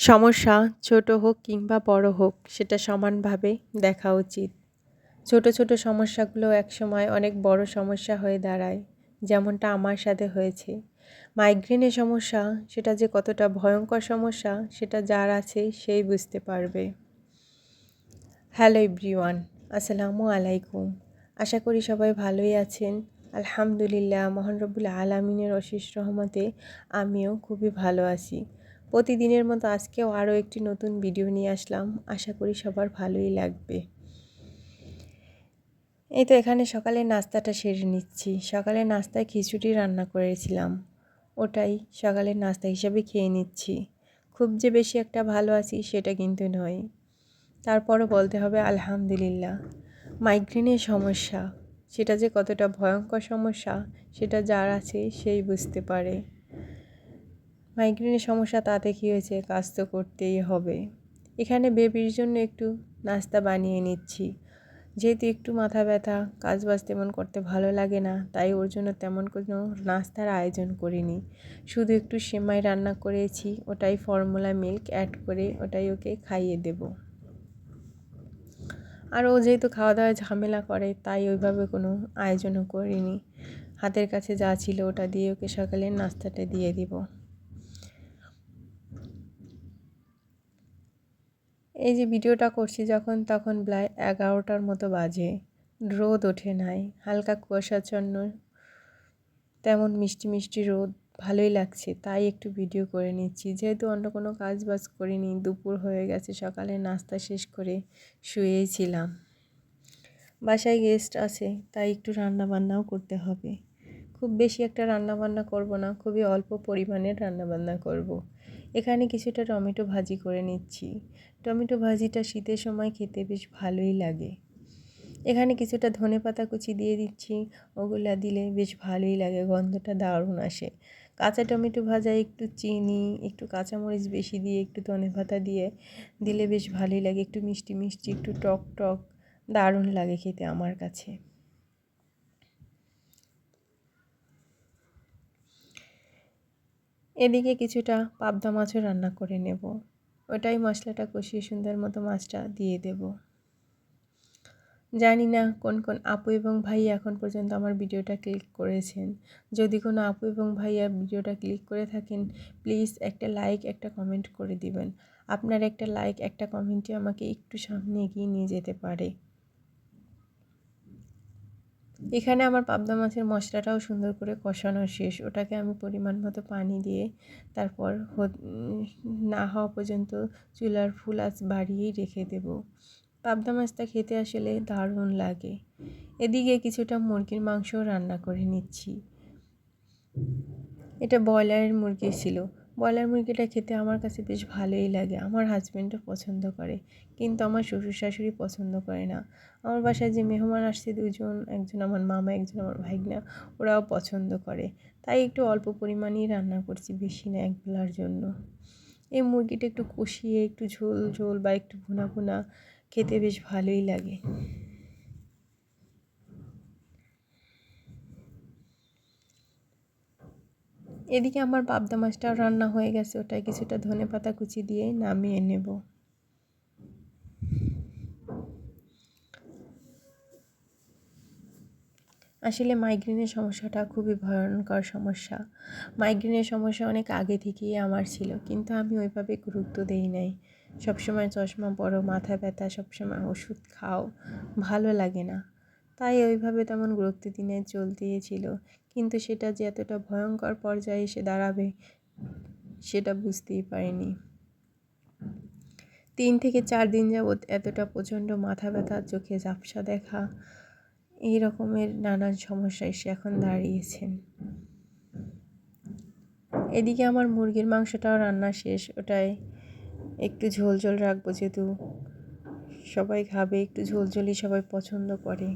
সমস্যা ছোট হোক কিংবা বড় হোক সেটা সমানভাবে দেখা উচিত। ছোট ছোট সমস্যাগুলো একসময় অনেক বড় সমস্যা হয়ে দাঁড়ায়, যেমনটা আমার সাথে হয়েছে। মাইগ্রেনের সমস্যা সেটা যে কতটা ভয়ঙ্কর সমস্যা সেটা যার আছে সেই বুঝতে পারবে। হ্যালো এভরিওয়ান, আসসালামু আলাইকুম। আশা করি সবাই ভালোই আছেন। আলহামদুলিল্লাহ, মহান রব্বুল আলামিনের অশেষ রহমতে আমিও খুবই ভালো আছি। প্রতিদিনের মতো আজকেও আরও একটি নতুন ভিডিও নিয়ে আসলাম। আশা করি সবার ভালোই লাগবে। এই তো এখানে সকালে নাস্তাটা সেরে নিচ্ছি। সকালে নাস্তায় খিচুড়ি রান্না করেছিলাম, ওটাই সকালের নাস্তা হিসাবে খেয়ে নিচ্ছি। খুব যে বেশি একটা ভালো আছি সেটা কিন্তু নয়, তারপরও বলতে হবে আলহামদুলিল্লাহ। মাইগ্রেনের সমস্যা সেটা যে কতটা ভয়ঙ্কর সমস্যা সেটা যার আছে সেই বুঝতে পারে। মাইগ্রেনের সমস্যা তাতে কী হয়েছে, কাজ তো করতেই হবে। এখানে বেবির জন্য একটু নাস্তা বানিয়ে নিচ্ছি। যেহেতু একটু মাথা ব্যথা, কাজবাজ তেমন করতে ভালো লাগে না, তাই ওর জন্য তেমন কোনো নাস্তার আয়োজন করিনি। শুধু একটু সেমাই রান্না করেছি, ওটাই ফর্মুলা মিল্ক অ্যাড করে ওটাই ওকে খাইয়ে দেব। আর ও যেহেতু খাওয়া দাওয়ায় ঝামেলা করে, তাই ওইভাবে কোনো আয়োজনও করিনি। হাতের কাছে যা ছিল ওটা দিয়ে ওকে সকালের নাস্তাটা দিয়ে দিব। এই যে ভিডিওটা করছি যখন, তখন প্রায় 11টার মতো বাজে। রোদ ওঠে নাই, হালকা কুয়াশাচ্ছন্ন, তেমন মিষ্টি মিষ্টি রোদ, ভালোই লাগছে, তাই একটু ভিডিও করে নিচ্ছি। যেহেতু অন্য কোনো কাজ বাজ করিনি, দুপুর হয়ে গেছে, সকালে নাস্তা শেষ করে শুয়েই ছিলাম। বাসায় গেস্ট আছে, তাই একটু রান্না বান্নাও করতে হবে। খুব বেশি একটা রান্না বান্না করব না, খুবই অল্প পরিমাণের রান্না বান্না করব। এখানে কিছুটা টমেটো ভাজি করে নিচ্ছি। টমেটো ভাজিটা শীতের সময় খেতে বেশ ভালোই লাগে। এখানে কিছুটা ধনেপাতা কুচি দিয়ে দিচ্ছি, ওগুলা দিলে বেশ ভালোই লাগে, গন্ধটা দারুণ আসে। কাঁচা টমেটো ভাজা একটু চিনি, একটু কাঁচামরিচ বেশি দিয়ে, একটু ধনেপাতা দিয়ে দিলে বেশ ভালোই লাগে। একটু মিষ্টি মিষ্টি, একটু টক টক, দারুণ লাগে খেতে আমার কাছে। এদিকে কিছুটা পাবদা মাছও রান্না করে নেব, ওটাই মশলাটা কষিয়ে সুন্দর মতো মাছটা দিয়ে দেব। জানি না কোন কোন আপু এবং ভাইয়া এখন পর্যন্ত আমার ভিডিওটা ক্লিক করেছেন। যদি কোনো আপু এবং ভাইয়া ভিডিওটা ক্লিক করে থাকেন, প্লিজ একটা লাইক, একটা কমেন্ট করে দিবেন। আপনার একটা লাইক, একটা কমেন্টই আমাকে একটু সামনে এগিয়ে নিয়ে যেতে পারে। এখানে আমার পাবদা মাছের মশলাটাও সুন্দর করে কষানো শেষ। ওটাকে আমি পরিমাণ মতো পানি দিয়ে তারপর না হওয়া পর্যন্ত চুলার ফুল আঁচ বাড়িয়েই রেখে দেব। পাবদা মাছটা খেতে আসলে দারুণ লাগে। এদিকে কিছুটা মুরগির মাংসও রান্না করে নিচ্ছি। এটা ব্রয়লারের মুরগি ছিল। ব্রয়লার মুরগিটা খেতে আমার কাছে বেশ ভালোই লাগে, আমার হাজব্যান্ডও পছন্দ করে, কিন্তু আমার শ্বশুর শাশুড়ি পছন্দ করে না। আমার বাসায় যে মেহমান আসছে দুজন, একজন আমার মামা, একজন আমার ভাইগনা, ওরাও পছন্দ করে, তাই একটু অল্প পরিমাণেই রান্না করছি, বেশি না, একবেলার জন্য। এই মুরগিটা একটু কষিয়ে, একটু ঝোল ঝোল বা একটু ভুনা ভুনা খেতে বেশ ভালোই লাগে। এদিকে আমার পাবদা মাছটাও রান্না হয়ে গেছে, ওটাই কিছুটা ধনেপাতা কুচি দিয়ে নামিয়ে নেব। আসলে মাইগ্রেনের সমস্যাটা খুবই ভয়ঙ্কর সমস্যা। মাইগ্রেনের সমস্যা অনেক আগে থেকেই আমার ছিল, কিন্তু আমি ওইভাবে গুরুত্ব দেই নাই। সবসময় চশমা পরো, মাথা ব্যথা, সবসময় ওষুধ খাও, ভালো লাগে না, তাই ওইভাবে তেমন গুরুত্ব দিনে চলতেই ছিল। কিন্তু সেটা যে এতটা ভয়ঙ্কর পর্যায়ে এসে দাঁড়াবে সেটা বুঝতেই পারিনি। 3 থেকে 4 দিন যাবৎ এতটা প্রচণ্ড মাথা ব্যথা, চোখে ঝাপসা দেখা, এই রকমের নানান সমস্যা এসে এখন দাঁড়িয়েছেন। এদিকে আমার মুরগির মাংসটাও রান্না শেষ, ওটাই একটু ঝোল ঝোল রাখবো, যেহেতু সবাই খাবে, একটু ঝোল ঝোলই সবাই পছন্দ করে।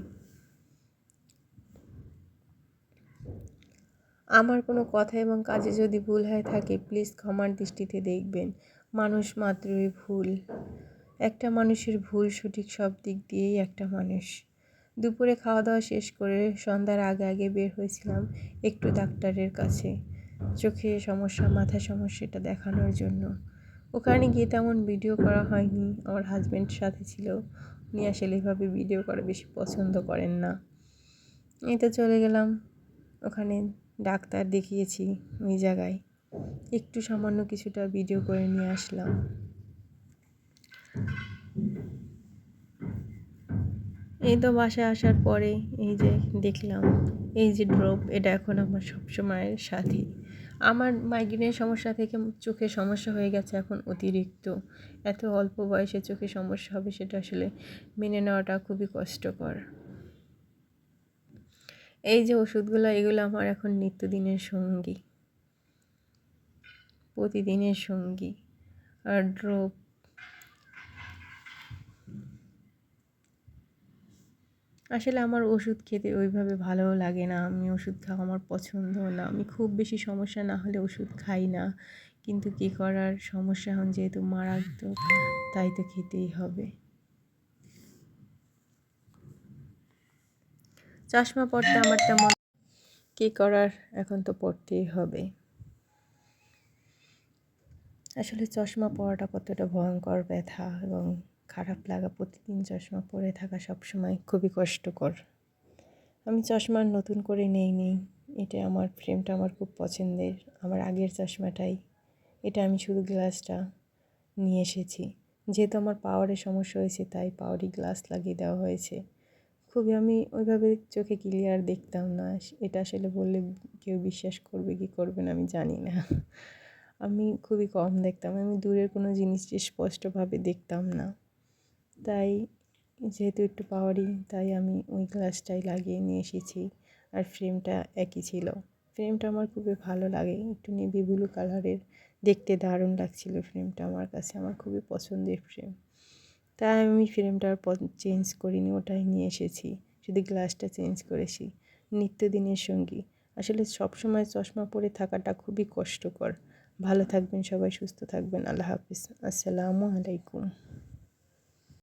আমার কোনো কথা এবং কাজে যদি ভুল হয়ে থাকে, প্লিজ ক্ষমার দৃষ্টিতে দেখবেন। মানুষ মাত্রই ভুল, একটা মানুষের ভুল সঠিক সব দিক দিয়েই একটা মানুষ। দুপুরে খাওয়া দাওয়া শেষ করে সন্ধ্যার আগে আগে বের হয়েছিলাম একটু ডাক্তারের কাছে, চোখে সমস্যা, মাথা সমস্যাটা দেখানোর জন্য। ওখানে গিয়ে তেমন ভিডিও করা হয়নি, আমার হাজব্যান্ড সাথে ছিল, উনি আসলে এভাবে ভিডিও করা বেশি পছন্দ করেন না। এই তো চলে গেলাম ওখানে, ডাক্তার দেখিয়েছি ওই জায়গায়, একটু সামান্য কিছুটা ভিডিও করে নিয়ে আসলাম। এই তো বাসায় আসার পরে এই যে দেখলাম এই যে ড্রপ, এটা এখন আমার সবসময়ের সাথী। আমার মাইগ্রেনের সমস্যা থেকে চোখে সমস্যা হয়ে গেছে এখন অতিরিক্ত। এত অল্প বয়সে চোখে সমস্যা হবে সেটা আসলে মেনে নেওয়াটা খুবই কষ্টকর। এই যে ওষুধগুলো, এগুলো আমার এখন নিত্যদিনের সঙ্গী, প্রতিদিনের সঙ্গী। আর ড্রপ, আসলে আমার ওষুধ খেতে ওইভাবে ভালোও লাগে না, আমি ওষুধ খাওয়া আমার পছন্দও না, আমি খুব বেশি সমস্যা না হলে ওষুধ খাই না, কিন্তু কী করার, সমস্যা এখন যেহেতু মারাত্মক, তাই তো খেতেই হবে। চশমা পরতে আমার তেমন, কী করার, এখন তো পরতেই হবে। আসলে চশমা পরাটা কতটা ভয়ঙ্কর ব্যথা এবং খারাপ লাগা, প্রতিদিন চশমা পরে থাকা সবসময় খুবই কষ্টকর। আমি চশমা নতুন করে নেইনি, এটা আমার ফ্রেমটা আমার খুব পছন্দের, আমার আগের চশমাটাই, এটা আমি শুধু গ্লাসটা নিয়ে এসেছি। যেহেতু আমার পাওয়ারের সমস্যা হয়েছে তাই পাওয়ারি গ্লাস লাগিয়ে দেওয়া হয়েছে। খুবই, আমি ওইভাবে চোখে ক্লিয়ার দেখতাম না, এটা আসলে বললে কেউ বিশ্বাস করবে কি করবে না আমি জানি না। আমি খুবই কম দেখতাম, আমি দূরের কোনো জিনিস স্পষ্টভাবে দেখতাম না, তাই যেহেতু একটু পাওয়ারি তাই আমি ওই গ্লাসটাই লাগিয়ে নিয়ে এসেছি। আর ফ্রেমটা একই ছিল, ফ্রেমটা আমার খুবই ভালো লাগে, একটু নেভি ব্লু কালারের, দেখতে দারুণ লাগছিল ফ্রেমটা আমার কাছে, আমার খুবই পছন্দের ফ্রেম, তাই আমি ফ্রেমটা আর চেঞ্জ করিনি, ওটাই নিয়ে এসেছি, শুধু গ্লাসটা চেঞ্জ করেছি। নিত্যদিনের সঙ্গী, আসলে সবসময় চশমা পরে থাকাটা খুবই কষ্টকর। ভালো থাকবেন সবাই, সুস্থ থাকবেন, আল্লাহ হাফিজ, আসসালামু আলাইকুম।